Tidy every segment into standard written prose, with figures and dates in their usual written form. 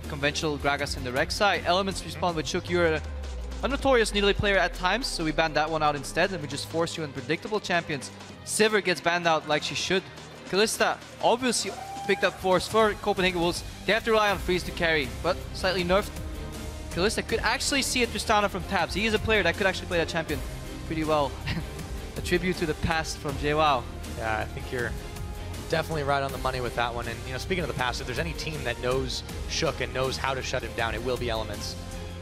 conventional Gragas in the Rek'Sai. Elements respond with Shook. You're a notorious Nidalee player at times, so we banned that one out instead, and we just force you unpredictable champions. Sivir gets banned out like she should. Kalista obviously picked up force for Copenhagen Wolves. They have to rely on Freeze to carry, but slightly nerfed. Kalista could actually see a Tristana from tabs. He is a player that could actually play that champion pretty well. A tribute to the past from JWoww. Yeah, I think you're definitely right on the money with that one. And you know, speaking of the past, if there's any team that knows Shook and knows how to shut him down, it will be Elements.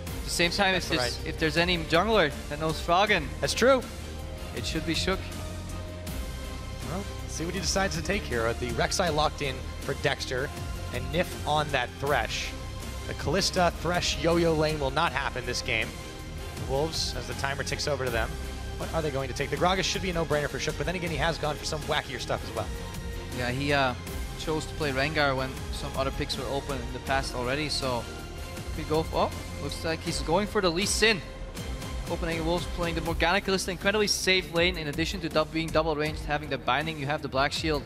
At the same time, if there's any jungler that knows Froggen, that's true. It should be Shook. Well, let's see what he decides to take here. The Rek'Sai locked in for Dexter, and Nif on that Thresh. The Kalista Thresh yo-yo lane will not happen this game. The Wolves, as the timer ticks over to them, what are they going to take? The Gragas should be a no-brainer for Shook, but then again, he has gone for some wackier stuff as well. Yeah, he chose to play Rengar when some other picks were open in the past already, so could go for, looks like he's going for the Lee Sin. Copenhagen Wolves playing the Morgana Kalista, incredibly safe lane. In addition to being double ranged, having the binding, you have the Black Shield.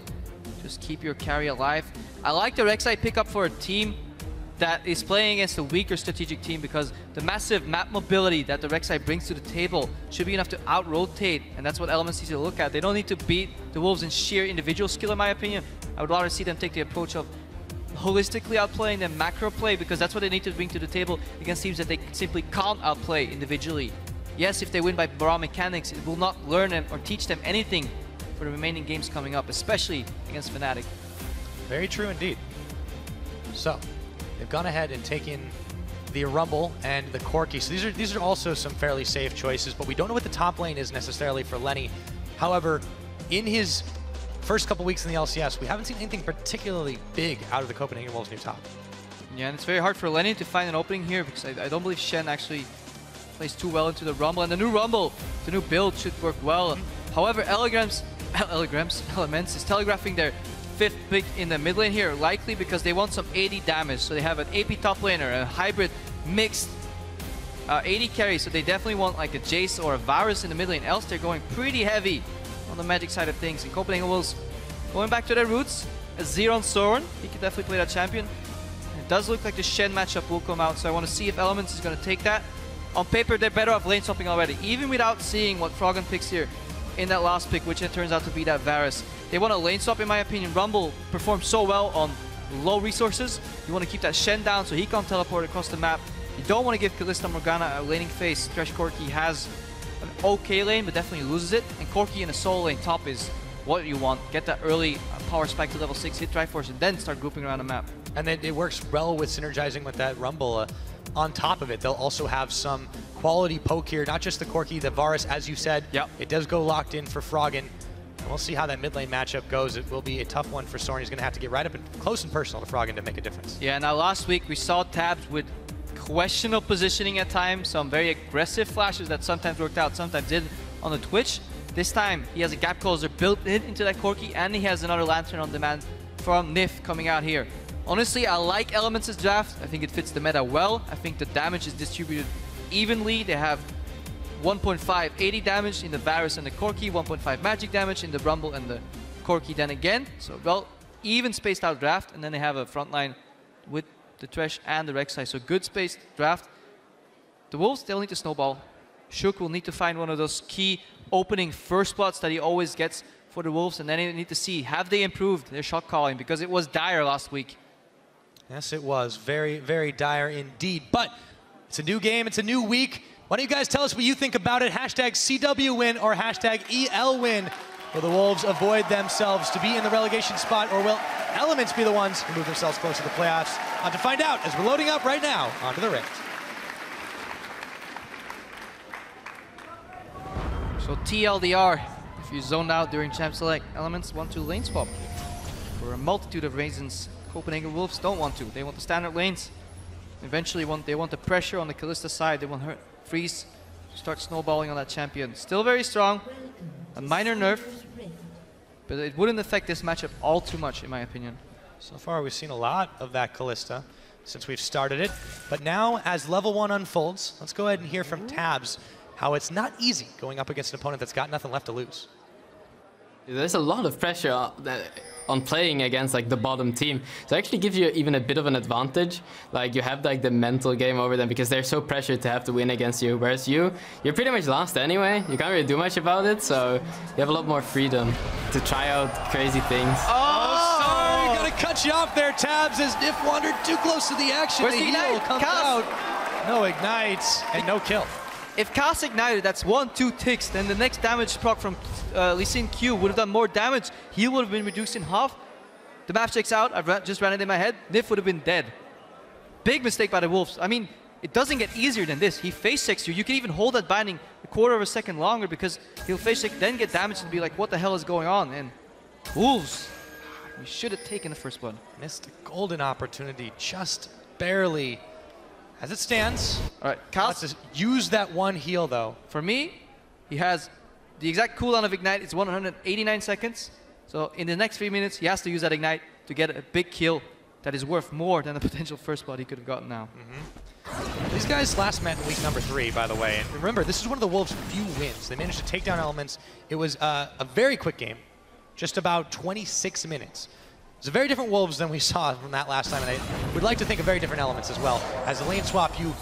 Just keep your carry alive. I like the Rek'Sai pickup for a team that is playing against a weaker strategic team, because the massive map mobility that the Rek'Sai brings to the table should be enough to out-rotate, and that's what Elements needs to look at. They don't need to beat the Wolves in sheer individual skill, in my opinion. I would rather see them take the approach of holistically outplaying than macro play, because that's what they need to bring to the table against teams that they simply can't outplay individually. Yes, if they win by raw mechanics, it will not learn them or teach them anything for the remaining games coming up, especially against Fnatic. Very true indeed. So, they've gone ahead and taken the Rumble and the Corki. So these are also some fairly safe choices, but we don't know what the top lane is necessarily for Lenny. However, in his first couple weeks in the LCS, we haven't seen anything particularly big out of the Copenhagen Wolves new top. Yeah, and it's very hard for Lenny to find an opening here, because I don't believe Shen actually plays too well into the Rumble. And the new Rumble, the new build should work well. However, Elements is telegraphing their 5th pick in the mid lane here, likely because they want some 80 damage. So they have an AP top laner, a hybrid mixed 80 carry, so they definitely want like a Jace or a Varus in the mid lane, else they're going pretty heavy on the magic side of things. And Copenhagen Wolves going back to their roots. A Zeron Soren, he could definitely play that champion. It does look like the Shen matchup will come out, so I want to see if Elements is going to take that. On paper, they're better off lane swapping already, even without seeing what Froggen picks here in that last pick, which it turns out to be that Varus. They want a lane swap, in my opinion. Rumble performs so well on low resources. You want to keep that Shen down so he can't teleport across the map. You don't want to give Kalista Morgana a laning phase. Thresh Corki has an okay lane, but definitely loses it. And Corki in a solo lane top is what you want. Get that early power spike to level 6, hit Triforce, and then start grouping around the map. And then it works well with synergizing with that Rumble. On top of it, they'll also have some quality poke here, not just the Corki, the Varus, as you said. Yep. It does go locked in for Froggen. And we'll see how that mid lane matchup goes. It will be a tough one for Soren. He's going to have to get right up and close and personal to Froggen to make a difference. Yeah, now last week we saw tabs with questionable positioning at times, some very aggressive flashes that sometimes worked out, sometimes didn't on the Twitch. This time he has a gap closer built into that Corki, and he has another Lantern on demand from Nif coming out here. Honestly, I like Elements' draft. I think it fits the meta well. I think the damage is distributed evenly. They have 1.5 80 damage in the Varus and the Corki, 1.5 magic damage in the Rumble and the Corki then again. So, well, even spaced out draft. And then they have a frontline with the Thresh and the Rek'Sai. So good spaced draft. The Wolves, they'll need to snowball. Shook will need to find one of those key opening first spots that he always gets for the Wolves. And then they need to see, have they improved their shot calling? Because it was dire last week. Yes, it was. Very, very dire indeed. But it's a new game. It's a new week. Why don't you guys tell us what you think about it? Hashtag CW win or hashtag EL win. Will the Wolves avoid themselves to be in the relegation spot, or will Elements be the ones who move themselves closer to the playoffs? To find out as we're loading up right now onto the Rift. So TLDR, if you zoned out during Champ Select, Elements want to lane swap. For a multitude of reasons, Copenhagen Wolves don't want to. They want the standard lanes. Eventually, they want the pressure on the Kalista side. They want her Freeze to start snowballing on that champion. Still very strong. A minor nerf, but it wouldn't affect this matchup all too much, in my opinion. So far, we've seen a lot of that Kalista since we've started it. But now, as level 1 unfolds, let's go ahead and hear from Tabs how it's not easy going up against an opponent that's got nothing left to lose. There's a lot of pressure on playing against like the bottom team. So it actually gives you even a bit of an advantage. Like you have like the mental game over them because they're so pressured to have to win against you. Whereas you're pretty much lost anyway. You can't really do much about it. So you have a lot more freedom to try out crazy things. Oh, sorry, gotta cut you off there, Tabs, as Nif wandered too close to the action. Where's The the heal ignite? comes out. No ignites and no kill. If Cass ignited, that's 1-2 ticks, then the next damage proc from Lee Sin Q would have done more damage. He would have been reduced in half. The map checks out. I've just ran it in my head. Nif would have been dead. Big mistake by the Wolves. I mean, it doesn't get easier than this. He face checks you. You can even hold that binding a quarter of a second longer because he'll face check, then get damaged and be like, what the hell is going on? And Wolves, we should have taken the first one. Missed a golden opportunity, just barely. As it stands, all right, Cass, let's just use that one heal though. For me, he has the exact cooldown of Ignite. It's 189 seconds. So in the next 3 minutes, he has to use that Ignite to get a big kill that is worth more than the potential first blood he could have gotten now. These guys last met in week number 3, by the way. And remember, this is one of the Wolves' few wins. They managed to take down Elements. It was a very quick game, just about 26 minutes. It's a very different Wolves than we saw from that last time, and I would like to think of very different Elements as well, as the lane swap you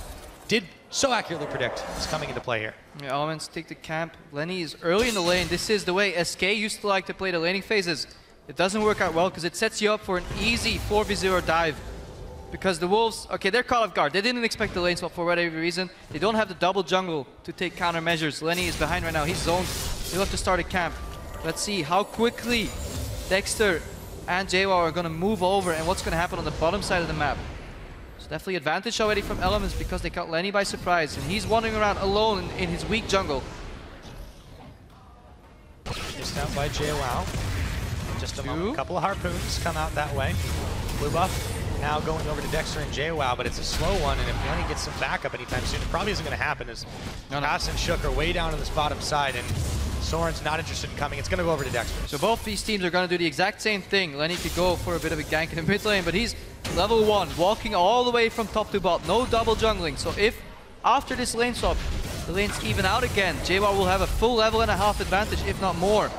did so accurately predict is coming into play here. Yeah, Elements take the camp. Lenny is early in the lane. This is the way SK used to like to play the laning phases. It doesn't work out well because it sets you up for an easy 4v0 dive. Because the Wolves, okay, they're caught off guard. They didn't expect the lane swap for whatever reason. They don't have the double jungle to take countermeasures. Lenny is behind right now. He's zoned. He'll have to start a camp. Let's see how quickly Dexter and JWoww are going to move over and what's going to happen on the bottom side of the map. It's definitely advantage already from Elements because they caught Lenny by surprise and he's wandering around alone in his weak jungle. Just out by JWoww. Just a moment. A couple of harpoons come out that way. Blue buff now going over to Dexter and JWoww, but it's a slow one, and if Lenny gets some backup anytime soon, it probably isn't going to happen as Cass and Shook are way down on this bottom side, and Soren's not interested in coming. It's going to go over to Dexter. So both these teams are going to do the exact same thing. Lenny could go for a bit of a gank in the mid lane, but he's level 1, walking all the way from top to bot. No double jungling. So if after this lane swap, the lanes even out again, JWoww will have a full level and a half advantage, if not more.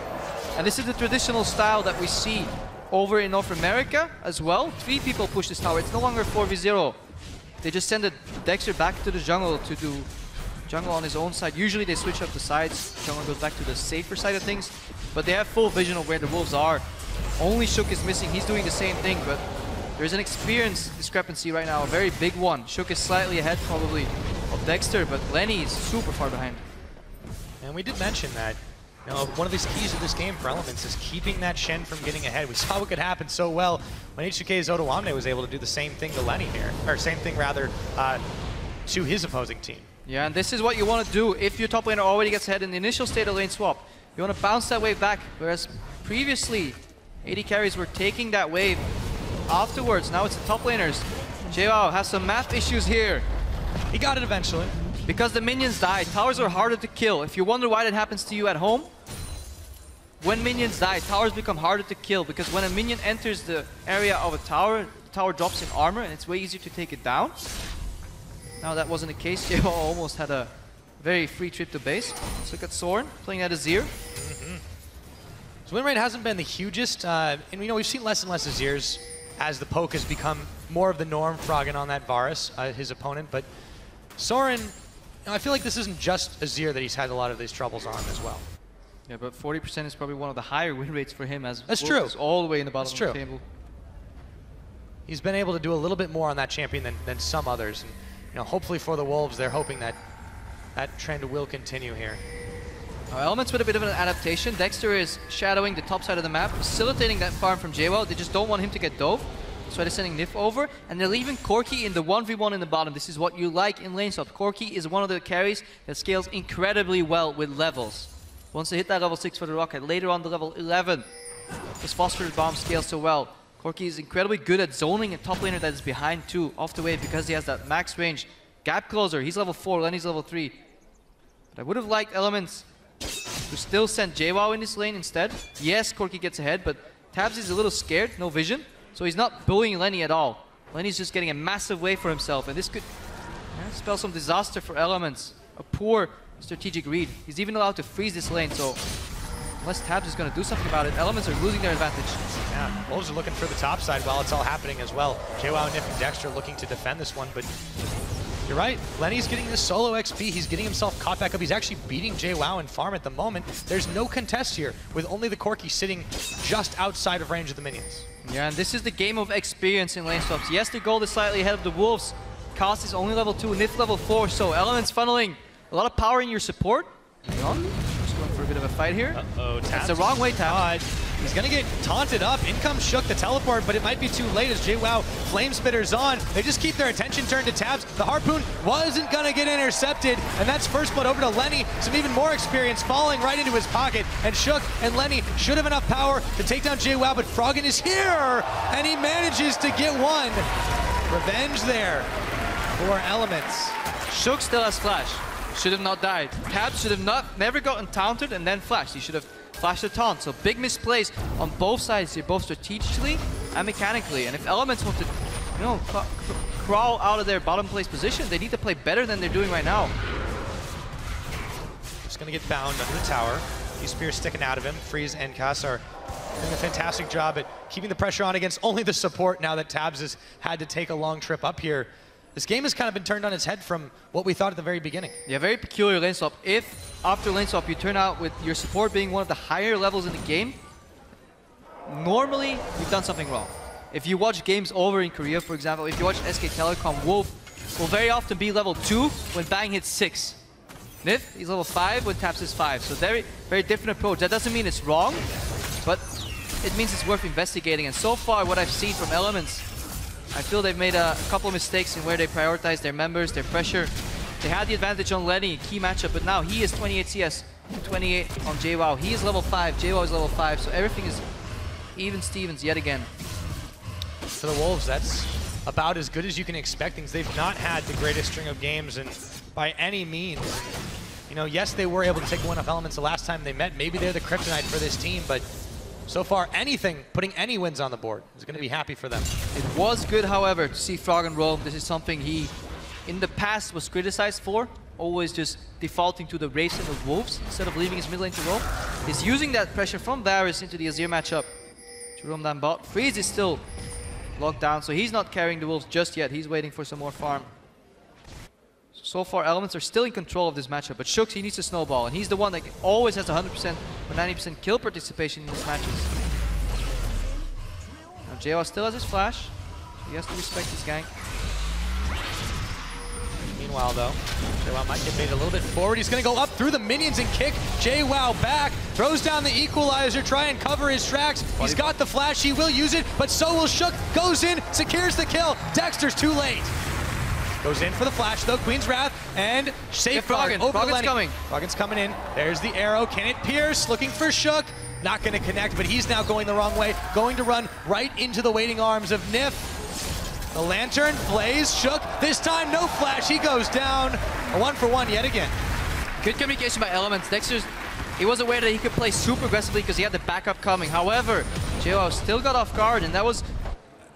And this is the traditional style that we see over in North America as well. 3 people push this tower. It's no longer 4v0. They just send the Dexter back to the jungle to do jungle on his own side. Usually they switch up the sides. Jungle goes back to the safer side of things. But they have full vision of where the Wolves are. Only Shook is missing. He's doing the same thing, but there's an experience discrepancy right now, a very big one. Shook is slightly ahead probably of Dexter, but Lenny is super far behind. And we did mention that one of the keys of this game for Elements is keeping that Shen from getting ahead. We saw what could happen so well when HBK's Odoamne was able to do the same thing to Lenny here, or same thing rather to his opposing team. Yeah, and this is what you want to do if your top laner already gets ahead in the initial state of lane swap. You want to bounce that wave back, whereas previously AD carries were taking that wave afterwards. Now it's the top laners. JWoww has some math issues here. He got it eventually. Because the minions die, towers are harder to kill. If you wonder why that happens to you at home, when minions die, towers become harder to kill because when a minion enters the area of a tower, the tower drops in armor and it's way easier to take it down. Now that wasn't the case. JWoww almost had a very free trip to base. Let's look at Soren playing at Azir. His win rate hasn't been the hugest, and we've seen less and less Azirs as the poke has become more of the norm, frogging on that Varus, his opponent. But Soren, I feel like this isn't just Azir that he's had a lot of these troubles on as well. Yeah, but 40% is probably one of the higher win rates for him as That's true. All the way in the bottom of the table. He's been able to do a little bit more on that champion than some others. And, hopefully for the Wolves, they're hoping that that trend will continue here. Elements with a bit of an adaptation. Dexter is shadowing the top side of the map, facilitating that farm from JWoww. They just don't want him to get dove. That's why they're sending Nif over, and they're leaving Corki in the 1v1 in the bottom. This is what you like in lane swap. Corki is one of the carries that scales incredibly well with levels. Once they hit that level 6 for the rocket, later on the level 11, this phosphorus bomb scales so well. Corki is incredibly good at zoning a top laner that is behind too, off the wave, because he has that max range. Gap closer, he's level 4, Lenny's level 3. But I would have liked Elements to still send JWoww in this lane instead. Yes, Corki gets ahead, but Tabs is a little scared, no vision. So he's not bullying Lenny at all. Lenny's just getting a massive wave for himself, and this could spell some disaster for Elements. A poor strategic read. He's even allowed to freeze this lane, so unless Tabs is going to do something about it, Elements are losing their advantage. Yeah, Wolves are looking for the top side while it's all happening as well. JWoww, Nif, and Dexter looking to defend this one, but you're right. Lenny's getting this solo XP. He's getting himself caught back up. He's actually beating JWoww in farm at the moment. There's no contest here, with only the Corki sitting just outside of range of the minions. Yeah, and this is the game of experience in lane swaps. Yes, the gold is slightly ahead of the Wolves. Cost is only level 2, Nif level 4, so Elements funneling a lot of power in your support. Hang on, just going for a bit of a fight here. Uh-oh, That's the wrong way, Tabs. He's gonna get taunted up. In comes Shook the teleport, but it might be too late as JWoww Flame Spitter's on. They just keep their attention turned to Tabs. The Harpoon wasn't gonna get intercepted, and that's first blood over to Lenny. Some even more experience falling right into his pocket, and Shook and Lenny should have enough power to take down JWoww, but Froggen is here, and he manages to get one. Revenge there for Elements. Shook still has flash. Should have not died. Tabs should have never gotten taunted and then flashed. He should have flashed the taunt. So big misplays on both sides here, both strategically and mechanically. And if Elements want to, you know, crawl out of their bottom place position, they need to play better than they're doing right now. Just gonna get bound under the tower. These spears sticking out of him. Freeze and Cass are doing a fantastic job at keeping the pressure on against only the support now that Tabs has had to take a long trip up here. This game has kind of been turned on its head from what we thought at the very beginning. Yeah, very peculiar lane swap. If after lane swap you turn out with your support being one of the higher levels in the game, normally you've done something wrong. If you watch games over in Korea, for example, if you watch SK Telecom, Wolf will very often be level 2 when Bang hits 6. Nif, he's level 5 when Taps is 5. So very, very different approach. That doesn't mean it's wrong, but it means it's worth investigating. And so far, what I've seen from Elements, I feel they've made a couple of mistakes in where they prioritize their members, their pressure. They had the advantage on Lenny, key matchup, but now he is 28 CS, 28 on JWoww. He is level 5, JWoww is level 5, so everything is even Stevens yet again. For the Wolves, that's about as good as you can expect things. They've not had the greatest string of games, and by any means, you know, yes, they were able to take one off Elements the last time they met. Maybe they're the kryptonite for this team, but so far, putting any wins on the board is going to be happy for them. It was good, however, to see Froggen roam. This is something he, in the past, was criticized for. Always just defaulting to the Racing of Wolves instead of leaving his mid lane to roam. He's using that pressure from Varus into the Azir matchup to roam down bot. Freeze is still locked down, so he's not carrying the Wolves just yet. He's waiting for some more farm. So far, Elements are still in control of this matchup, but Shooks, he needs to snowball, and he's the one that always has 100% or 90% kill participation in these matches. Now, JWoww still has his flash, so he has to respect his gank. Meanwhile, though, JWoww might get baited a little bit forward. He's going to go up through the minions and kick JWoww back. Throws down the equalizer, try and cover his tracks. He's got the flash, he will use it, but so will Shook. Goes in, secures the kill. Dexter's too late. Goes in for the flash, though. Queen's Wrath, and safeguard over Froggen's Lenny. coming. Froggen's coming in. There's the arrow. Can it pierce? Looking for Shook. Not going to connect, but he's now going the wrong way. Going to run right into the waiting arms of Nif. The lantern, Blaze, Shook. This time, no flash. He goes down. A 1-for-1 yet again. Good communication by Elements. Dexter's, he was aware that he could play super aggressively because he had the backup coming. However, JWoww still got off guard, and that was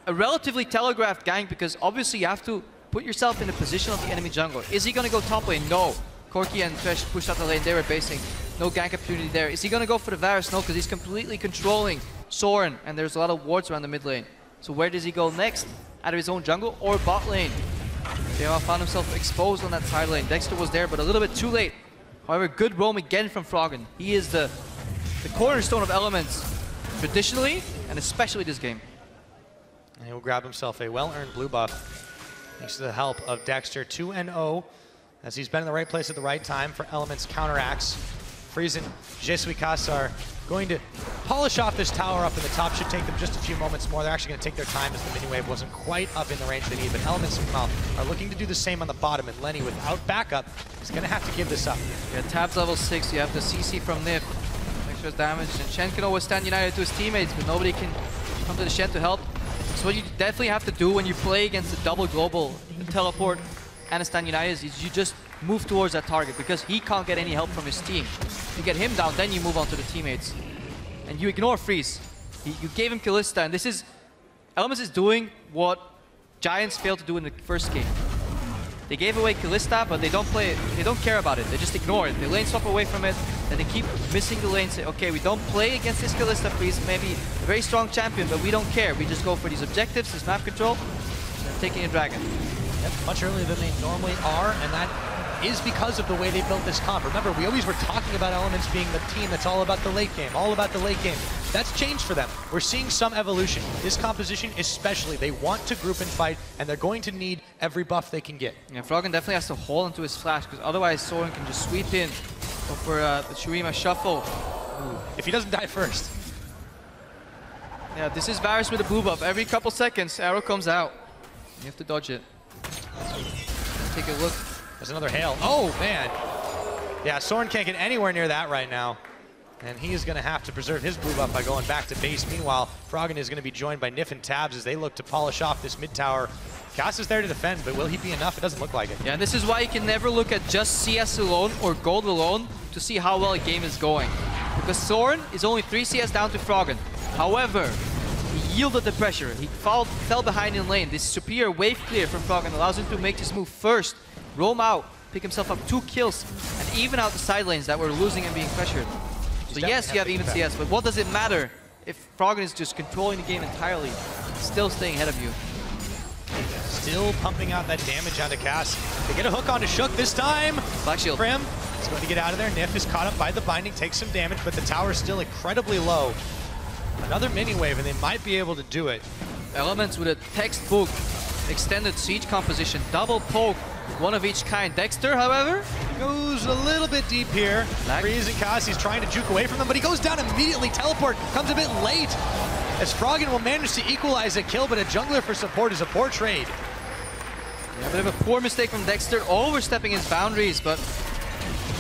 a relatively telegraphed gank because obviously you have to put yourself in the position of the enemy jungler. Is he going to go top lane? No. Corki and Thresh pushed out the lane. They were basing. No gank opportunity there. Is he going to go for the Varus? No, because he's completely controlling Soren, and there's a lot of wards around the mid lane. So where does he go next? Out of his own jungle or bot lane? JWoww found himself exposed on that side lane. Dexter was there, but a little bit too late. However, good roam again from Froggen. He is the cornerstone of Elements, traditionally, and especially this game. And he'll grab himself a well-earned blue buff. Thanks to the help of Dexter, 2-0, as he's been in the right place at the right time for Elements counteracts. Freeze and Jesuicas are going to polish off this tower up in the top. Should take them just a few moments more. They're actually going to take their time as the mini wave wasn't quite up in the range they need. But Elements, meanwhile, are looking to do the same on the bottom. And Lenny, without backup, is going to have to give this up. Yeah, Tab's level 6. You have the CC from Nif. Extra damage. And Shen can always stand united to his teammates, but nobody can come to the Shen to help. So what you definitely have to do when you play against a double global, a teleport, and a stand united is you just move towards that target because he can't get any help from his team. You get him down, then you move on to the teammates. And you ignore Freeze. You gave him Kalista, and this is... Elements is doing what Giants failed to do in the first game. They gave away Kalista, but they don't play it. They don't care about it. They just ignore it. They lane swap away from it. that they keep missing the lane. Say, okay, we don't play against this Kalista, please. Maybe a very strong champion, but we don't care. We just go for these objectives, this map control, and taking a dragon. Yep, much earlier than they normally are, and that is because of the way they built this comp. Remember, we always were talking about Elements being the team that's all about the late game, all about the late game. That's changed for them. We're seeing some evolution. This composition especially, they want to group and fight, and they're going to need every buff they can get. Yeah, Froggen definitely has to hold onto his flash, because otherwise Soren can just sweep in for the Shurima shuffle. Ooh, if he doesn't die first. Yeah, this is Varus with a blue buff. Every couple seconds, arrow comes out. You have to dodge it. Take a look. There's another hail. Oh, man. Yeah, Soren can't get anywhere near that right now. And he is going to have to preserve his blue buff by going back to base. Meanwhile, Froggen is going to be joined by Nif and Tabs as they look to polish off this mid tower. Cass is there to defend, but will he be enough? It doesn't look like it. Yeah, and this is why you can never look at just CS alone or gold alone to see how well a game is going. Because Soren is only 3 CS down to Froggen. However, he yielded the pressure. He fell behind in lane. This superior wave clear from Froggen allows him to make this move first, roam out, pick himself up 2 kills, and even out the side lanes that were losing and being pressured. So yes, you have even CS, but what does it matter if Froggen is just controlling the game entirely, still staying ahead of you? Still pumping out that damage onto Cass. They get a hook onto Shook this time. Black shield. For him, he's going to get out of there. Nif is caught up by the binding, takes some damage, but the tower is still incredibly low. Another mini wave, and they might be able to do it. Elements with a textbook extended siege composition, double poke, one of each kind. Dexter, however, goes a little bit deep here. Freezing Cass, he's trying to juke away from them, but he goes down immediately. Teleport comes a bit late, as Froggen will manage to equalize a kill, but a jungler for support is a poor trade. Yeah, a bit of a poor mistake from Dexter, overstepping his boundaries, but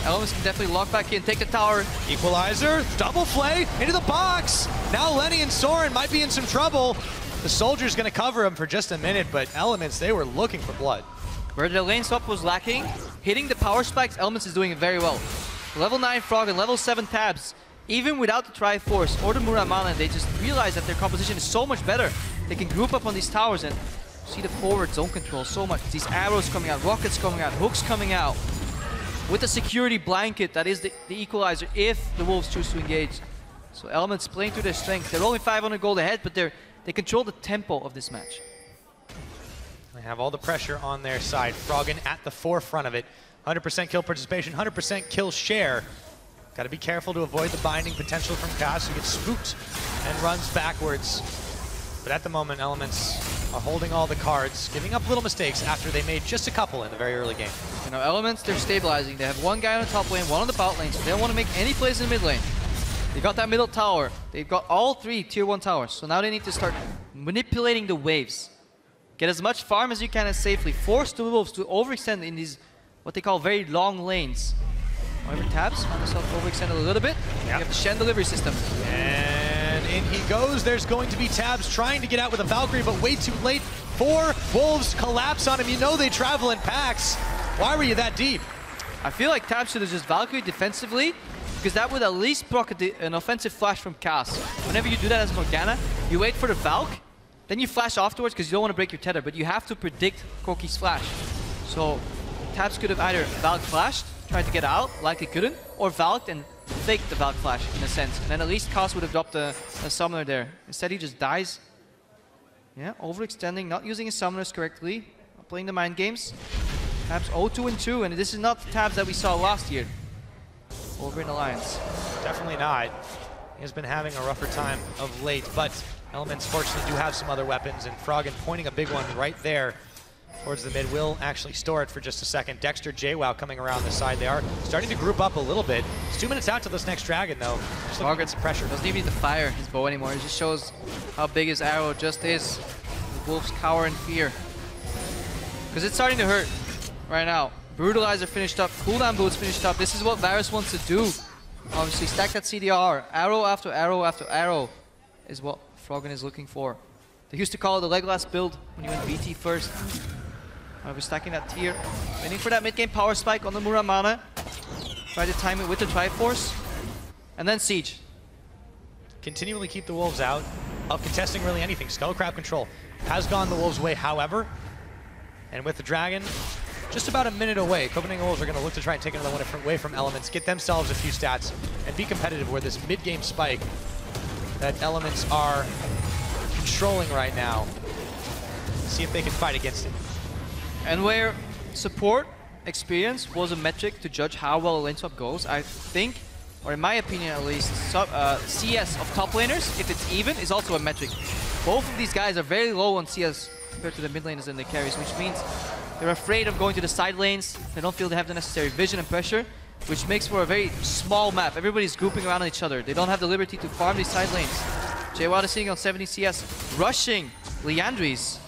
Elements can definitely lock back in, take the tower. Equalizer, double flay into the box. Now Lenny and Soren might be in some trouble. The soldier's gonna cover him for just a minute, but Elements, they were looking for blood. Where the lane swap was lacking, hitting the power spikes, Elements is doing it very well. Level 9 Froggen, level 7 Tabs. Even without the Triforce or the Muramana, they just realize that their composition is so much better. They can group up on these towers and see the forward zone control so much. These arrows coming out, rockets coming out, hooks coming out. With the security blanket, that is the equalizer if the Wolves choose to engage. So Elements playing to their strength. They're only 500 gold ahead, but they control the tempo of this match. They have all the pressure on their side. Froggen at the forefront of it. 100% kill participation, 100% kill share. Got to be careful to avoid the binding potential from Cass, who gets spooked and runs backwards. But at the moment, Elements are holding all the cards, giving up little mistakes after they made just a couple in the very early game. You know, Elements, they're stabilizing. They have one guy on the top lane, one on the bot lane, so they don't want to make any plays in the mid lane. They got that middle tower. They've got all 3 tier 1 towers, so now they need to start manipulating the waves. Get as much farm as you can and safely. Force the Wolves to overextend in these, what they call very long lanes. However, Tabs found himself overextended a little bit. Yep. You have the Shen delivery system. And in he goes. There's going to be Tabs trying to get out with a Valkyrie, but way too late. 4 Wolves collapse on him. You know they travel in packs. Why were you that deep? I feel like Tabs should have just Valkyrie defensively, because that would at least proc an offensive flash from Cass. Whenever you do that as Morgana, you wait for the Valk, then you flash afterwards because you don't want to break your tether, but you have to predict Corki's flash. So Tabs could have either Valk flashed, tried to get out, likely couldn't, or Valked and faked the Valk flash in a sense. And then at least Cass would have dropped a summoner there. Instead he just dies. Yeah, overextending, not using his summoners correctly, not playing the mind games. Tabs 0-2-2, and this is not the Tabs that we saw last year over in Alliance. Definitely not. He has been having a rougher time of late, but Elements fortunately do have some other weapons, and Froggen pointing a big one right there towards the mid. Will actually store it for just a second. Dexter, JWoww coming around the side. They are starting to group up a little bit. It's 2 minutes out to this next dragon, though. Just looking to get some pressure. Doesn't even need to fire his bow anymore. It just shows how big his arrow just is. The Wolves cower in fear. Because it's starting to hurt right now. Brutalizer finished up, cooldown boots finished up. This is what Varus wants to do. Obviously, stack that CDR. Arrow after arrow after arrow is what Froggen is looking for. They used to call it the Legolas build when you went BT first. We're stacking that tier. Waiting for that mid-game power spike on the Muramana. Try to time it with the Triforce. And then Siege. Continually keep the Wolves out of contesting really anything. Skullcrab control has gone the Wolves' way, however. And with the Dragon, just about a minute away. Copenhagen Wolves are going to look to try and take another one away from Elements, get themselves a few stats, and be competitive where this mid-game spike that Elements are controlling right now. See if they can fight against it. And where support experience was a metric to judge how well a lane swap goes, I think, or in my opinion at least, CS of top laners, if it's even, is also a metric. Both of these guys are very low on CS compared to the mid laners and the carries, which means they're afraid of going to the side lanes. They don't feel they have the necessary vision and pressure, which makes for a very small map. Everybody's grouping around each other. They don't have the liberty to farm these side lanes. J.W8D sitting on 70 CS, rushing Liandry's.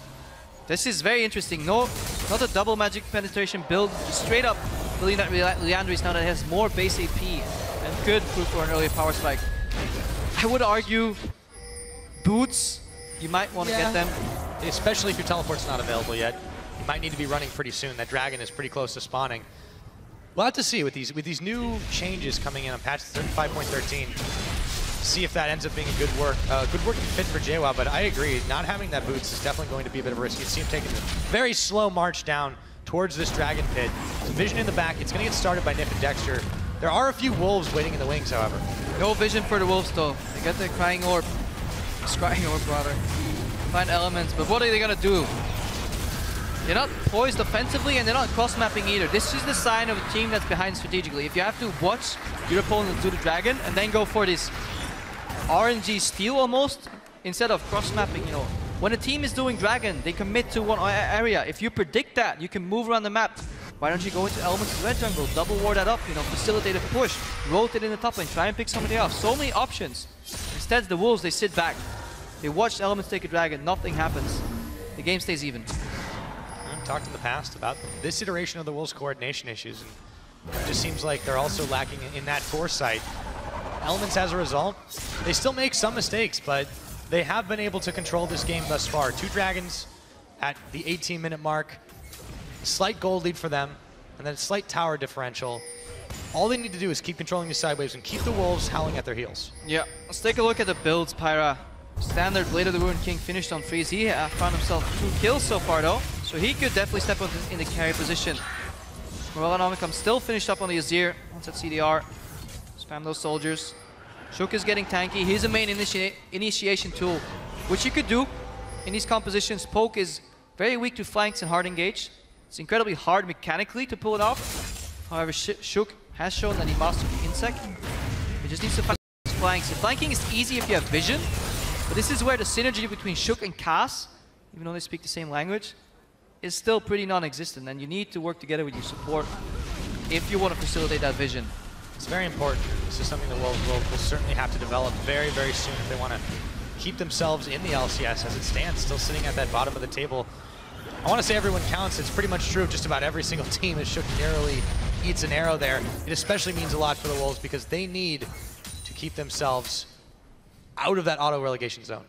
This is very interesting. No, not a double magic penetration build, just straight up building that Liandry's now that it has more base AP and could prove for an earlier power spike. I would argue boots, you might want to get them. Especially if your teleport's not available yet. You might need to be running pretty soon. That dragon is pretty close to spawning. We'll have to see with these new changes coming in on patch 5.13. See if that ends up being a good working fit for J.W8D, but I agree, not having that boots is definitely going to be a bit of a risk. You see him taking a very slow march down towards this dragon pit. Some vision in the back. It's going to get started by Nif and Dexter. There are a few wolves waiting in the wings, however. No vision for the wolves though. They get the crying orb. Scrying orb rather. Find elements, but what are they going to do? They're not poised offensively and they're not cross-mapping either. This is the sign of a team that's behind strategically. If you have to watch your opponent do the dragon and then go for this RNG steal almost, instead of cross-mapping, you know. When a team is doing dragon, they commit to one area. If you predict that, you can move around the map. Why don't you go into elements of red jungle, double ward that up, you know, facilitate a push, rotate in the top lane, try and pick somebody off. So many options. Instead, the wolves, they sit back. They watch elements take a dragon, nothing happens. The game stays even. I've talked in the past about this iteration of the wolves' coordination issues, and it just seems like they're also lacking in that foresight. Elements, as a result, they still make some mistakes, but they have been able to control this game thus far. 2 dragons at the 18-minute mark, slight gold lead for them, and then a slight tower differential. All they need to do is keep controlling the side waves and keep the wolves howling at their heels. Yeah, let's take a look at the builds, Pyra. Standard Blade of the Ruined King finished on freeze. He found himself 2 kills so far though, so he could definitely step up in the carry position. Morellonomicum still finished up on the Azir, once at CDR. Spam those soldiers. Shook is getting tanky. He's a main initiation tool, which you could do in these compositions. Poke is very weak to flanks and hard engage. It's incredibly hard mechanically to pull it off. However, Shook has shown that he mastered the insect. He just needs to find his flanks. The flanking is easy if you have vision, but this is where the synergy between Shook and Cass, even though they speak the same language, is still pretty non-existent, and you need to work together with your support if you want to facilitate that vision. It's very important. This is something the Wolves will certainly have to develop very, very soon if they want to keep themselves in the LCS as it stands, still sitting at that bottom of the table. I want to say everyone counts. It's pretty much true of just about every single team as Shook narrowly eats an arrow there. It especially means a lot for the Wolves because they need to keep themselves out of that auto-relegation zone.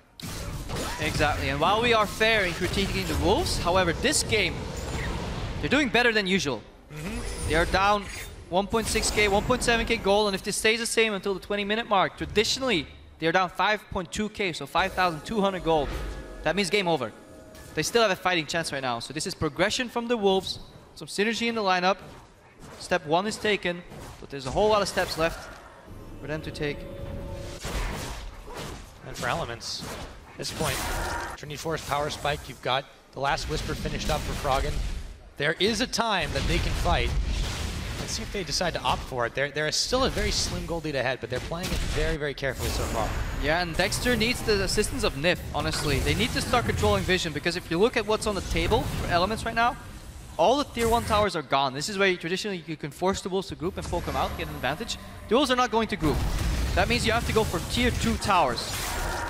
Exactly, and while we are fair in critiquing the Wolves, however, this game, they're doing better than usual. They are down 1.6k, 1.7k gold, and if this stays the same until the 20-minute mark, traditionally, they're down 5.2k, so 5,200 gold. That means game over. They still have a fighting chance right now, so this is progression from the Wolves, some synergy in the lineup. Step 1 is taken, but there's a whole lot of steps left for them to take. And for Elements, at this point, Trinity Force power spike, you've got the last Whisper finished up for Froggen. There is a time that they can fight. Let's see if they decide to opt for it. There is still a very slim gold lead ahead, but they're playing it very, very carefully so far. Yeah, and Dexter needs the assistance of Nif, honestly. They need to start controlling vision, because if you look at what's on the table for Elements right now, all the tier 1 towers are gone. This is where traditionally you can force the Wolves to group and poke them out, get an advantage. The Wolves are not going to group. That means you have to go for tier 2 towers.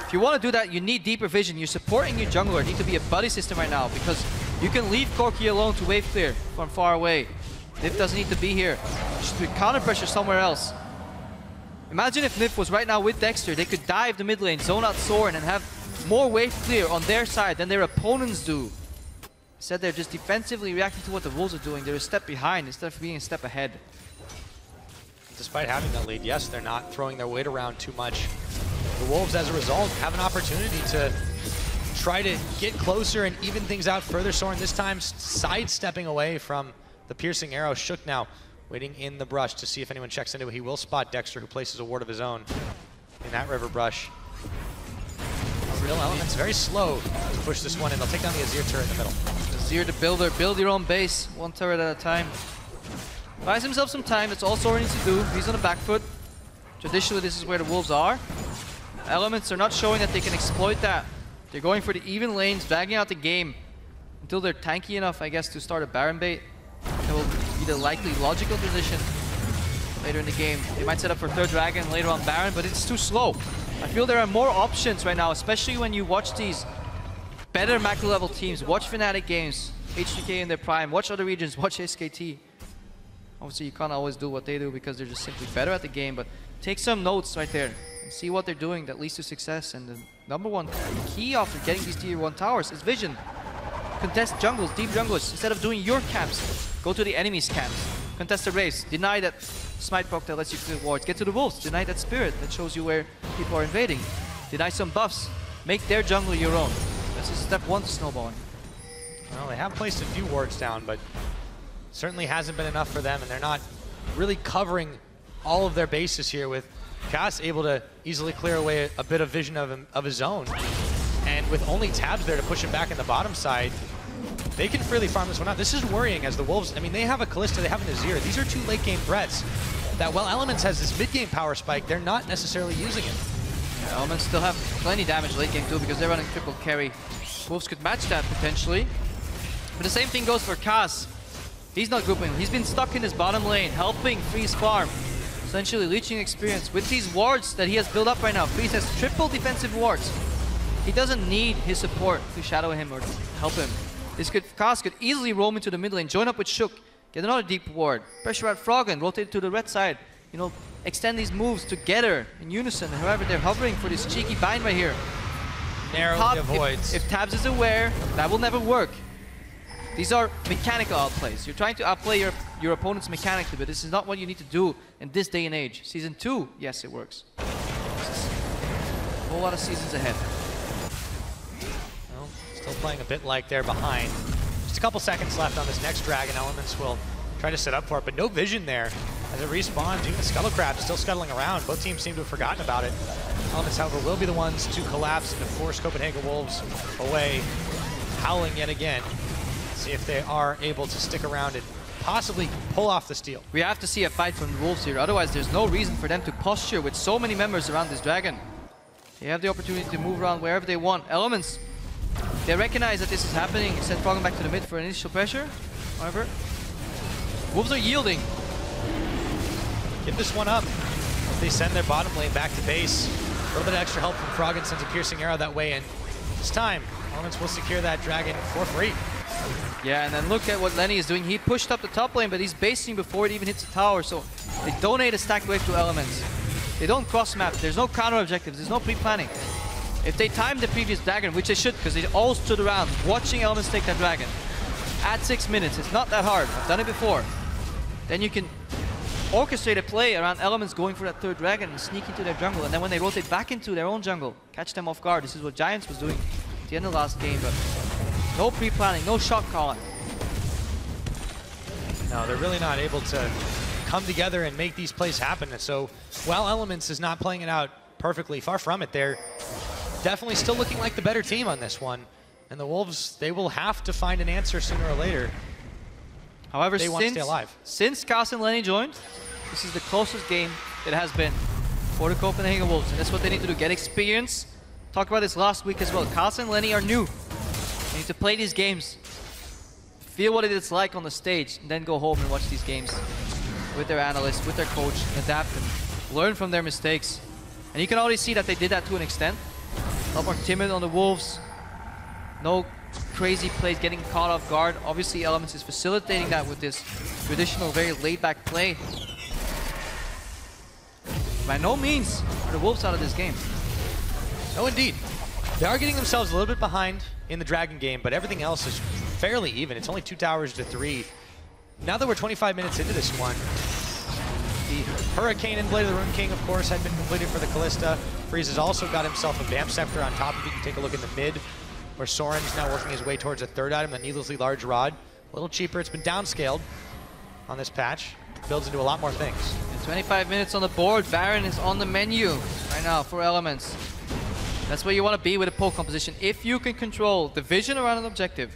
If you want to do that, you need deeper vision. You're supporting your jungler. Need to be a buddy system right now, because you can leave Corki alone to wave clear from far away. Nif doesn't need to be here. There should be counter pressure somewhere else. Imagine if Nif was right now with Dexter. They could dive the mid lane, zone out Soren, and have more wave clear on their side than their opponents do. Instead, they're just defensively reacting to what the Wolves are doing. They're a step behind instead of being a step ahead. Despite having that lead, yes, they're not throwing their weight around too much. The Wolves, as a result, have an opportunity to try to get closer and even things out further. Soren this time sidestepping away from the piercing arrow. Shook now waiting in the brush to see if anyone checks into it. He will spot Dexter, who places a ward of his own in that river brush. Real Element's very slow to push this one in. They'll take down the Azir turret in the middle. Azir the builder, build your own base, one turret at a time. Buys himself some time, that's all Sora needs to do. He's on the back foot. Traditionally, this is where the Wolves are. Elements are not showing that they can exploit that. They're going for the even lanes, dragging out the game until they're tanky enough, I guess, to start a Baron bait. That will be the likely logical position later in the game. They might set up for third dragon later on Baron, but it's too slow. I feel there are more options right now, especially when you watch these better macro level teams. Watch Fnatic games, HDK in their prime, watch other regions, watch SKT. Obviously you can't always do what they do because they're just simply better at the game, but take some notes right there and see what they're doing that leads to success. And the number one key after getting these tier 1 towers is vision. Contest jungles, deep jungles. Instead of doing your camps, go to the enemy's camps. Contest the race, deny that smite proc that lets you clear wards. Get to the wolves, deny that spirit that shows you where people are invading. Deny some buffs, make their jungle your own. This is step 1 to snowballing. Well, they have placed a few wards down, but certainly hasn't been enough for them, and they're not really covering all of their bases here, with Cass able to easily clear away a bit of vision of his own. And with only tabs there to push him back in the bottom side, they can freely farm this one out. This is worrying as the Wolves, I mean, they have a Kalista, they have an Azir. These are 2 late game threats that, while Elements has this mid game power spike, they're not necessarily using it. Yeah, Elements still have plenty damage late game too because they're running triple carry. Wolves could match that potentially. But the same thing goes for Cass. He's not grouping. He's been stuck in his bottom lane, helping Freeze farm. Essentially leeching experience. With these wards that he has built up right now, Freeze has triple defensive wards. He doesn't need his support to shadow him or help him. Cass could easily roam into the mid lane, join up with Shook, get another deep ward, pressure out Froggen, rotate to the red side, you know, extend these moves together in unison. However, they're hovering for this cheeky bind right here. Narrowly avoids. If Tabs is aware, that will never work. These are mechanical outplays. You're trying to outplay your opponents mechanically, but this is not what you need to do in this day and age. Season 2, yes, it works. A whole lot of seasons ahead. Well, still playing a bit like they're behind. Just a couple seconds left on this next dragon. Elements will try to set up for it, but no vision there as it respawns. Even the Scuttle Crab still scuttling around. Both teams seem to have forgotten about it. Elements, however, will be the ones to collapse and to force Copenhagen Wolves away, howling yet again. See if they are able to stick around and possibly pull off the steal. We have to see a fight from the Wolves here, otherwise there's no reason for them to posture with so many members around this dragon. They have the opportunity to move around wherever they want. Elements, they recognize that this is happening, send Froggen back to the mid for initial pressure. However, Wolves are yielding. Give this one up. They send their bottom lane back to base. A little bit of extra help from Froggen, sends a piercing arrow that way, and this time, Elements will secure that dragon for free. Yeah, and then look at what Lenny is doing. He pushed up the top lane, but he's basing before it even hits the tower. So they donate a stacked wave to Elements. They don't cross-map. There's no counter objectives. There's no pre-planning. If they time the previous dragon, which they should, because they all stood around watching Elements take that dragon, at 6 minutes, it's not that hard. I've done it before. Then you can orchestrate a play around Elements going for that third dragon and sneak into their jungle. And then when they rotate back into their own jungle, catch them off guard. This is what Giants was doing at the end of the last game, but no pre-planning, no shot calling. No, they're really not able to come together and make these plays happen. And so while Elements is not playing it out perfectly, far from it, they're definitely still looking like the better team on this one. And the Wolves, they will have to find an answer sooner or later. However, they want to stay alive. Since Cass and Lenny joined, this is the closest game it has been for the Copenhagen Wolves. And that's what they need to do, get experience. Talked about this last week as well. Cass and Lenny are new. They need to play these games, feel what it's like on the stage, and then go home and watch these games with their analysts, with their coach, and adapt and learn from their mistakes. And you can already see that they did that to an extent. A lot more timid on the Wolves. No crazy plays, getting caught off guard. Obviously, Elements is facilitating that with this traditional, very laid-back play. By no means are the Wolves out of this game. No, indeed. They are getting themselves a little bit behind in the Dragon game, but everything else is fairly even. It's only 2 towers to 3. Now that we're 25 minutes into this one, the Hurricane and Blade of the Rune King, of course, had been completed for the Kalista. Freeze has also got himself a Vamp Scepter on top. If you can take a look in the mid, where Soren's now working his way towards a third item, the Needlessly Large Rod. A little cheaper, it's been downscaled. on this patch. Builds into a lot more things. And 25 minutes on the board. Baron is on the menu right now for Elements. That's where you want to be with a poke composition. If you can control the vision around an objective,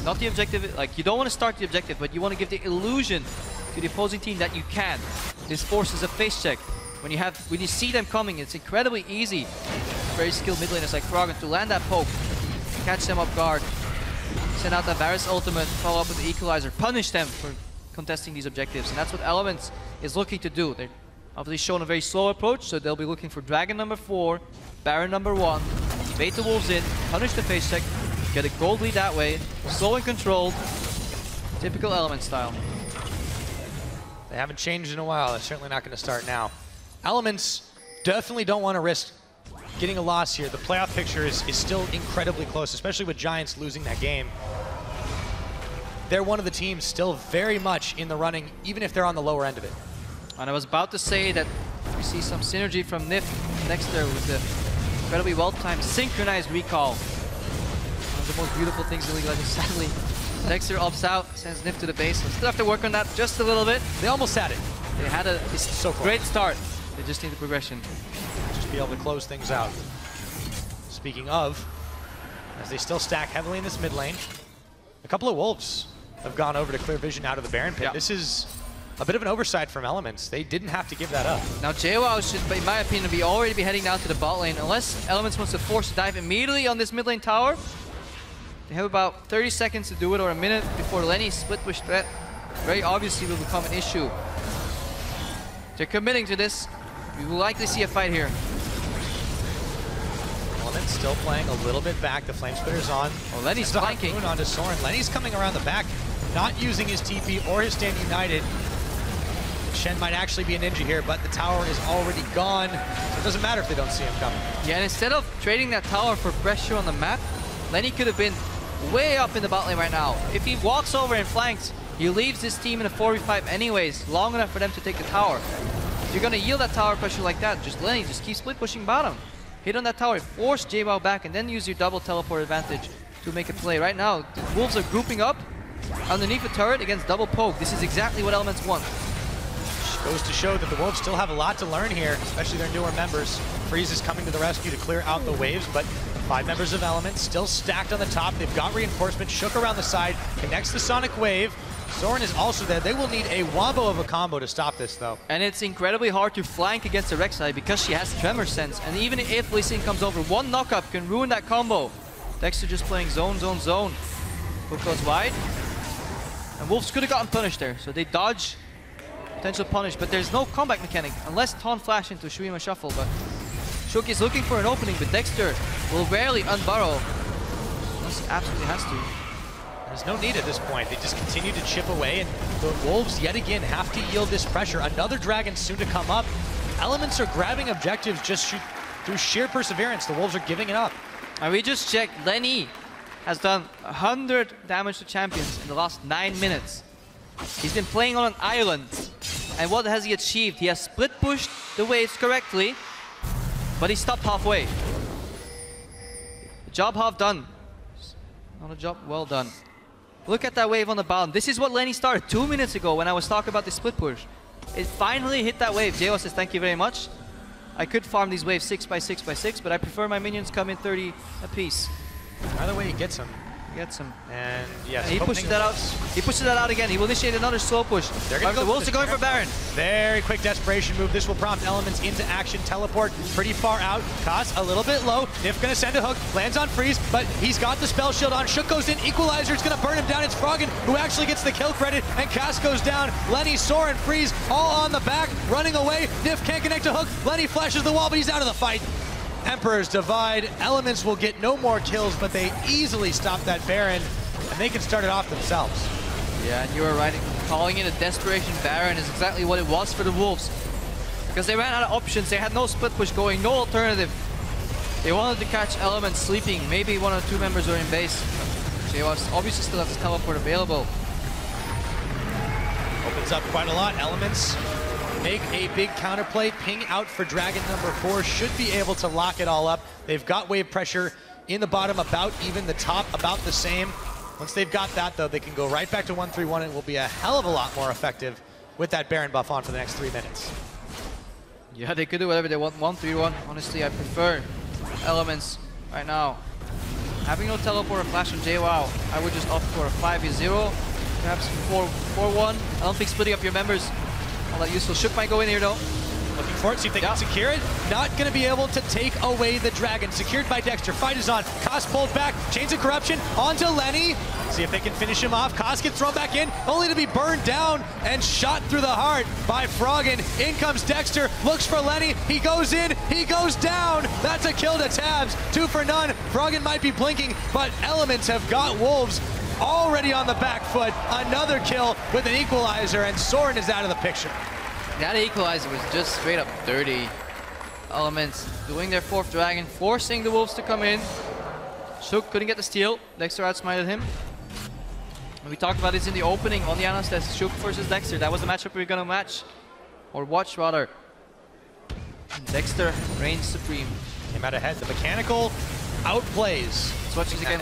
not the objective, like you don't want to start the objective, but you want to give the illusion to the opposing team that you can. This forces a face check. When you see them coming, it's incredibly easy. Very skilled mid laners like Froggen to land that poke, catch them off guard, send out that Varus ultimate, follow up with the equalizer, punish them for contesting these objectives. And that's what Elements is looking to do. They're obviously shown a very slow approach, so they'll be looking for Dragon number 4, Baron number 1, bait the wolves in, punish the face check, get a gold lead that way, slow and controlled, typical Element style. They haven't changed in a while. They're certainly not going to start now. Elements definitely don't want to risk getting a loss here. The playoff picture is still incredibly close, especially with Giants losing that game. They're one of the teams still very much in the running, even if they're on the lower end of it. And I was about to say that we see some synergy from Nif next there with the incredibly well-timed synchronized recall. One of the most beautiful things in League of Legends, sadly. Dexter opts out, sends Nif to the base. So still have to work on that just a little bit. They almost had it. They had a great start. They just need the progression. Just be able to close things out. Speaking of, as they still stack heavily in this mid lane, a couple of wolves have gone over to clear vision out of the Baron pit. Yeah. This is a bit of an oversight from Elements. They didn't have to give that up. Now JWoww should, in my opinion, already be heading down to the bot lane. Unless Elements wants to force a dive immediately on this mid lane tower. They have about 30 seconds to do it, or a minute before Lenny's split push threat very obviously will become an issue. They're committing to this. We will likely see a fight here. Elements still playing a little bit back. The Flame Spitter's on. Oh, Lenny's flanking. Onto Soren. Lenny's coming around the back, not using his TP or his Stand United. Shen might actually be a ninja here, but the tower is already gone. So it doesn't matter if they don't see him coming. Yeah, and instead of trading that tower for pressure on the map, Lenny could have been way up in the bot lane right now. If he walks over and flanks, he leaves this team in a 4v5 anyways, long enough for them to take the tower. If you're gonna yield that tower pressure like that, just Lenny, just keep split pushing bottom. Hit on that tower, force JWoww back, and then use your double teleport advantage to make a play. Right now, the Wolves are grouping up underneath the turret against double poke. This is exactly what Elements want. Goes to show that the Wolves still have a lot to learn here, especially their newer members. Freeze is coming to the rescue to clear out the waves, but 5 members of Elements still stacked on the top. They've got reinforcement. Shook around the side, connects the Sonic Wave. Soren is also there. They will need a wombo of a combo to stop this, though. And it's incredibly hard to flank against the Rek'Sai because she has Tremor Sense. And even if Lee Sin comes over, one knockup can ruin that combo. Dexter just playing zone, zone, zone. Hook goes wide. And Wolves could have gotten punished there, so they dodge potential punish, but there's no comeback mechanic unless Taunt Flash into Shuima Shuffle. But Shook is looking for an opening, but Dexter will rarely unburrow. He absolutely has to. There's no need at this point. They just continue to chip away, and the Wolves yet again have to yield this pressure. Another Dragon soon to come up. Elements are grabbing objectives just through sheer perseverance. The Wolves are giving it up. And we just checked. Lenny has done 100 damage to champions in the last 9 minutes. He's been playing on an island. And what has he achieved? He has split pushed the waves correctly, but he stopped halfway. Job half done. Not a job well done. Look at that wave on the bottom. This is what Lenny started 2 minutes ago when I was talking about the split push. It finally hit that wave. JWoww says, thank you very much. I could farm these waves 6x6x6, but I prefer my minions come in 30 apiece. Either way, he gets them. Gets him. And yes, and he pushes that out. He pushes that out again. He will initiate another slow push. The Wolves are going for Baron. Very quick desperation move. This will prompt Elements into action. Teleport pretty far out. Cost a little bit low. Nif gonna send a hook. Lands on Freeze, but he's got the spell shield on. Shook goes in. Equalizer is gonna burn him down. It's Froggen who actually gets the kill credit, and Cass goes down. Lenny, Soren, Freeze all on the back, running away. Nif can't connect a hook. Lenny flashes the wall, but he's out of the fight. Emperor's Divide. Elements will get no more kills, but they easily stop that Baron, and they can start it off themselves. Yeah, and you were right. Calling it a desperation Baron is exactly what it was for the Wolves. Because they ran out of options. They had no split push going, no alternative. They wanted to catch Elements sleeping. Maybe 1 or 2 members are in base. JWoww obviously still has his teleport available. Opens up quite a lot. Elements make a big counterplay, ping out for Dragon number 4, should be able to lock it all up. They've got wave pressure in the bottom about even, the top about the same. Once they've got that, though, they can go right back to 1-3-1 and will be a hell of a lot more effective with that Baron buff on for the next 3 minutes. Yeah, they could do whatever they want. 1-3-1. Honestly, I prefer Elements right now. Having no teleport or flash on JWoww, I would just opt for a 5v0, perhaps 4-1. I don't think splitting up your members all that useful. Shook might go in here though. Looking for it, see if they can secure it. Not going to be able to take away the dragon. Secured by Dexter. Fight is on. Koss pulled back. Chains of Corruption onto Lenny. See if they can finish him off. Koss gets thrown back in, only to be burned down and shot through the heart by Froggen. In comes Dexter. Looks for Lenny. He goes in. He goes down. That's a kill to Tabs. 2 for none. Froggen might be blinking, but Elements have got Wolves already on the back foot. Another kill with an equalizer, and Soren is out of the picture. That equalizer was just straight up dirty. Elements doing their 4th dragon, forcing the Wolves to come in. Shook couldn't get the steal. Dexter outsmited him. And we talked about this in the opening on the analyst test. Shook versus Dexter. That was the matchup we were gonna match. Or watch rather. And Dexter reigns supreme. Came out ahead. The mechanical outplays. Swatches again.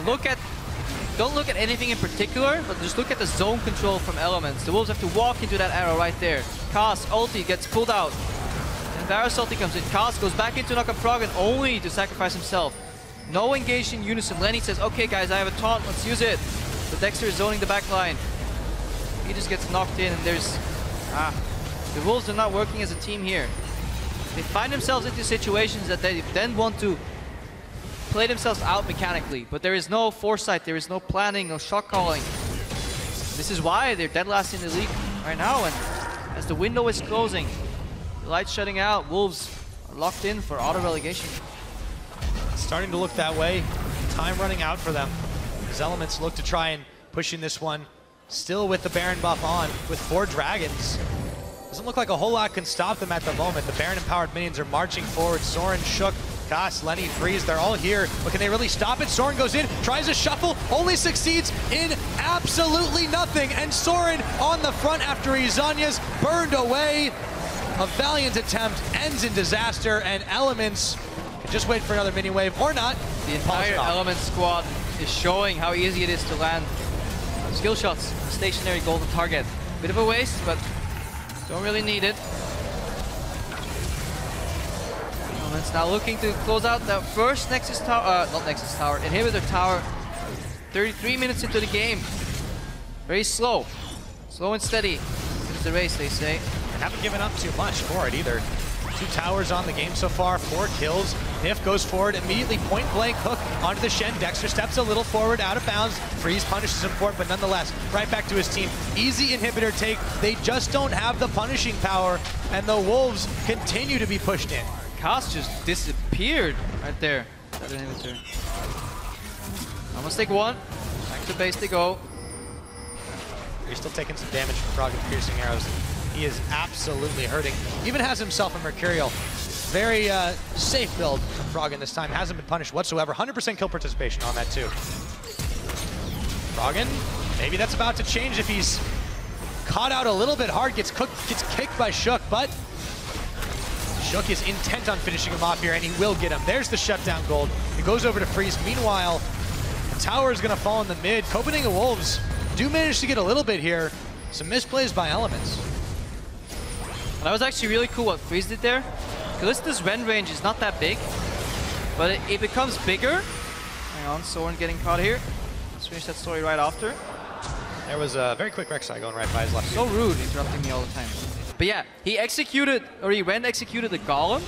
Don't look at anything in particular, but just look at the zone control from Elements. The Wolves have to walk into that arrow right there. Koss ulti gets pulled out. And Varus ulti comes in. Koss goes back into knock up Froggen only to sacrifice himself. No engaged in unison. Lenny says, okay guys, I have a taunt, let's use it. But Dexter is zoning the back line. He just gets knocked in and there's... the Wolves are not working as a team here. They find themselves into situations that they then want to play themselves out mechanically, but there is no foresight, there is no planning, no shot calling. This is why they're dead last in the league right now, and as the window is closing, the light's shutting out, Wolves are locked in for auto relegation. It's starting to look that way. Time running out for them. As Elements look to try and push in this one, still with the Baron buff on, with 4 dragons. Doesn't look like a whole lot can stop them at the moment. The Baron empowered minions are marching forward. Soren, Shook, Koss, Lenny, Freeze, they're all here. But can they really stop it? Soren goes in, tries a shuffle, only succeeds in absolutely nothing. And Soren on the front after Izanya's burned away. A valiant attempt ends in disaster, and Elements can just wait for another mini wave or not. The entire Elements squad is showing how easy it is to land skill shots, stationary golden target. Bit of a waste, but don't really need it. Elements now looking to close out that first Nexus Tower, not Nexus Tower, Inhibitor Tower. 33 minutes into the game. Very slow. Slow and steady. It's the race, they say. And haven't given up too much for it either. 2 towers on the game so far, 4 kills. Nif goes forward, immediately point blank hook onto the Shen. Dexter steps a little forward, out of bounds. Freeze punishes him for it, but nonetheless, right back to his team. Easy inhibitor take. They just don't have the punishing power, and the Wolves continue to be pushed in. Koss just disappeared right there. That inhibitor. Almost take 1. Back to base they go. He's still taking some damage from Froggen piercing arrows. He is absolutely hurting. Even has himself a Mercurial. Very safe build from Froggen this time. Hasn't been punished whatsoever. 100% kill participation on that too. Froggen, maybe that's about to change if he's caught out a little bit hard. Gets kicked by Shook, but Shook is intent on finishing him off here, and he will get him. There's the shutdown gold. It goes over to Freeze. Meanwhile, the tower is going to fall in the mid. Copenhagen Wolves do manage to get a little bit here. Some misplays by Elements. That was actually really cool what Freeze did there. Because this Ren range is not that big, but it becomes bigger. Hang on, Soren getting caught here. Let's finish that story right after. There was a very quick Rek'Sai going right by his left. So rude, interrupting me all the time. But yeah, he executed the Golem,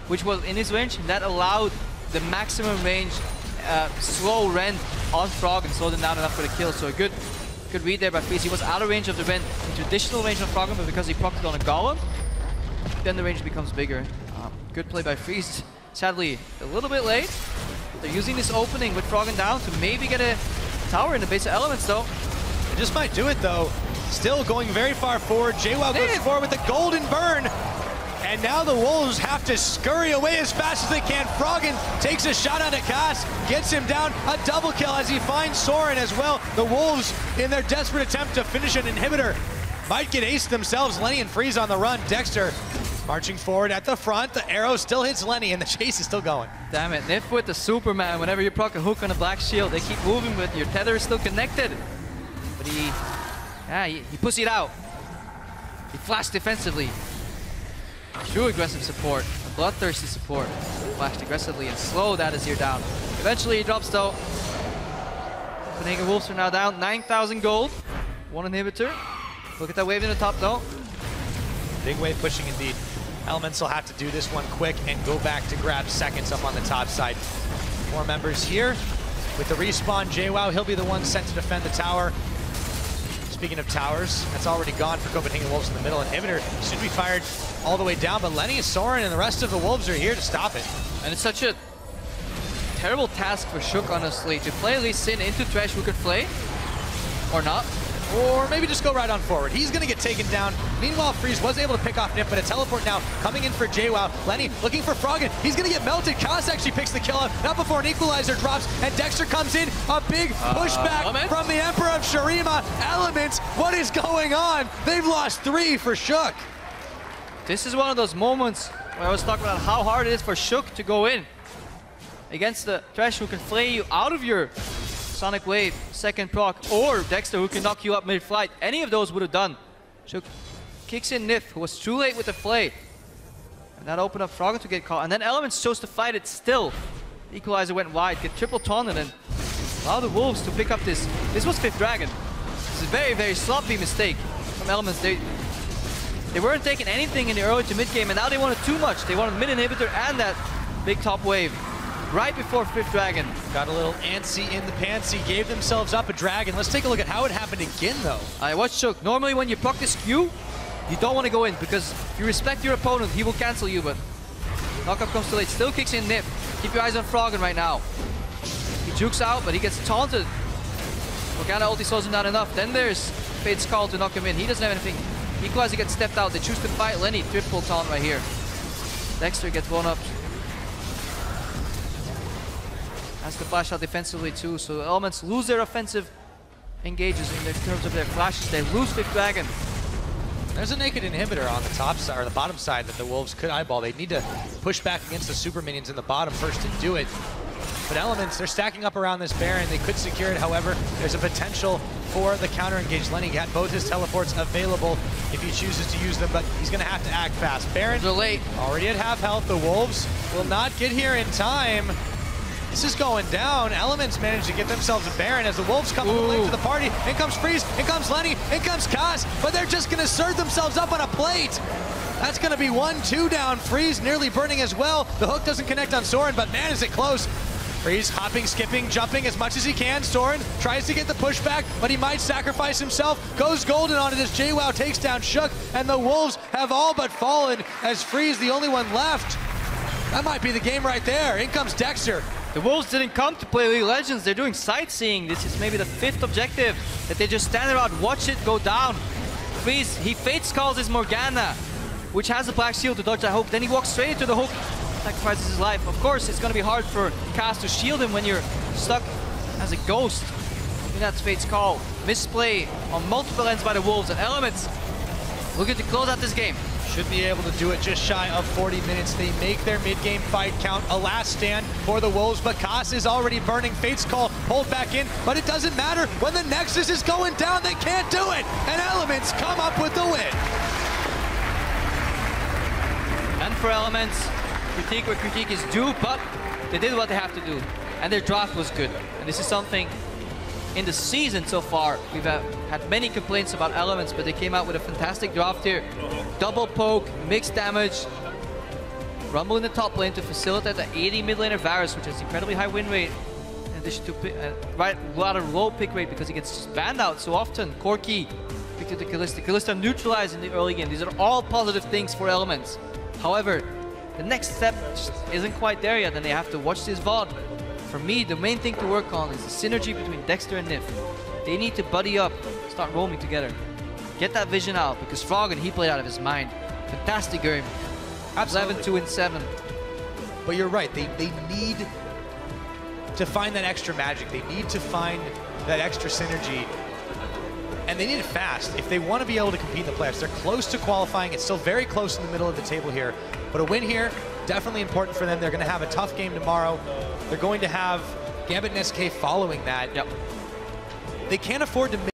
which was in his range, and that allowed the maximum range slow Ren on Frog and slowed him down enough for the kill. So a good read there by Freeze. He was out of range of the Ren in traditional range of Froggen, but because he procced it on a Golem, then the range becomes bigger. Good play by Freeze. Sadly, a little bit late. They're using this opening with Froggen down to maybe get a tower in the base of Elements though. They just might do it though. Still going very far forward. JWoww goes forward with the golden burn. And now the Wolves have to scurry away as fast as they can. Froggen takes a shot onto Koss, gets him down. A double kill as he finds Soren as well. The Wolves, in their desperate attempt to finish an inhibitor, might get aced themselves. Lenny and Freeze on the run. Dexter Marching forward at the front, the arrow still hits Lenny, and the chase is still going. Damn it, Nif with the Superman. Whenever you proc a hook on a black shield, they keep moving, but your tether is still connected. But he pussied out. He flashed defensively. True aggressive support, a bloodthirsty support. Flashed aggressively and slowed that Azir down. Eventually he drops though. Copenhagen Wolves are now down 9,000 gold. One inhibitor. Look at that wave in the top though. Big wave pushing indeed. Elements will have to do this one quick and go back to grab seconds up on the top side. More members here. With the respawn, JWoww, he'll be the one sent to defend the tower. Speaking of towers, that's already gone for Copenhagen Wolves in the middle. Inhibitor should be fired all the way down, but Lenny, Soren, and the rest of the Wolves are here to stop it. And it's such a terrible task for Shook, honestly, to play Lee Sin into Thresh who could play, or not. Or maybe just go right on forward. He's going to get taken down. Meanwhile, Freeze was able to pick off Nip, but a teleport now coming in for JWoww. Lenny looking for Froggen. He's going to get melted. Kaz actually picks the kill up, not before an equalizer drops, and Dexter comes in. A big pushback from the Emperor of Shurima. Elements, what is going on? They've lost 3 for Shook. This is one of those moments where I was talking about how hard it is for Shook to go in against the Thresh who can flay you out of your Sonic Wave, second proc, or Dexter who can knock you up mid-flight. Any of those would have done. Shook kicks in Nif, who was too late with the flay. And that opened up Froggen to get caught. And then Elements chose to fight it still. The equalizer went wide, get triple taunted, and allow the Wolves to pick up this. This was 5th Dragon. It's a very, very sloppy mistake from Elements. They weren't taking anything in the early to mid game, and now they wanted too much. They wanted mid inhibitor and that big top wave. Right before 5th Dragon. Got a little antsy in the pantsy, gave themselves up a dragon. Let's take a look at how it happened again, though. I watch Shook. Normally when you proc this Q, you don't want to go in, because if you respect your opponent, he will cancel you, but knockup comes too late. Still kicks in Nip. Keep your eyes on Froggen right now. He jukes out, but he gets taunted. Morgana ulti slows him down enough. Then there's Fate's Call to knock him in. He doesn't have anything. Equalizer gets stepped out. They choose to fight Lenny. Triple taunt right here. Dexter gets blown up. Has to flash out defensively too, so Elements lose their offensive engages in terms of their flashes. They lose 5th Dragon. There's a naked inhibitor on the top side, or the bottom side, that the Wolves could eyeball. They need to push back against the super minions in the bottom first to do it. But Elements, they're stacking up around this Baron. They could secure it, however, there's a potential for the counter engage. Lenny got both his teleports available if he chooses to use them, but he's going to have to act fast. Baron late. Already at half health. The Wolves will not get here in time. This is going down. Elements managed to get themselves a Baron as the Wolves come late to the party. In comes Freeze, in comes Lenny, in comes Kaz, but they're just going to serve themselves up on a plate. That's going to be 1-2 down. Freeze nearly burning as well. The hook doesn't connect on Soren, but man, is it close. Freeze hopping, skipping, jumping as much as he can. Soren tries to get the pushback, but he might sacrifice himself. Goes golden on it as JWoww takes down Shook, and the Wolves have all but fallen as Freeze the only one left. That might be the game right there. In comes Dexter. The Wolves didn't come to play League of Legends. They're doing sightseeing. This is maybe the 5th objective, that they just stand around, watch it go down. Freeze, he Fates calls his Morgana, which has the black shield to dodge that hook. Then he walks straight into the hook, sacrifices his life. Of course, it's going to be hard for Kaz to shield him when you're stuck as a ghost. And that's Fate's call. Misplay on multiple ends by the Wolves, and Elements looking to close out this game. Should be able to do it just shy of 40 minutes. They make their mid-game fight count. A last stand for the Wolves, but Kaz is already burning. Fate's Call pulled back in, but it doesn't matter. When the Nexus is going down, they can't do it. And Elements come up with the win. And for Elements, critique where critique is due, but they did what they have to do. And their draft was good. And this is something in the season so far, we've had many complaints about Elements, but they came out with a fantastic draft here. Double poke, mixed damage, Rumble in the top lane to facilitate the 80 mid laner Varus, which has incredibly high win rate, in addition to rather low pick rate because he gets banned out so often. Corki picked up the Kalista. Kalista neutralized in the early game. These are all positive things for Elements. However, the next step just isn't quite there yet, and they have to watch this VOD. For me, the main thing to work on is the synergy between Dexter and Nif. They need to buddy up, start roaming together. Get that vision out, because Froggen, he played out of his mind. Fantastic game. 11-2-7. But you're right, they need to find that extra magic. They need to find that extra synergy and they need it fast if they want to be able to compete in the playoffs. They're close to qualifying. It's still very close in the middle of the table here. But a win here, definitely important for them. They're going to have a tough game tomorrow. They're going to have Gambit and SK following that. Yep. They can't afford to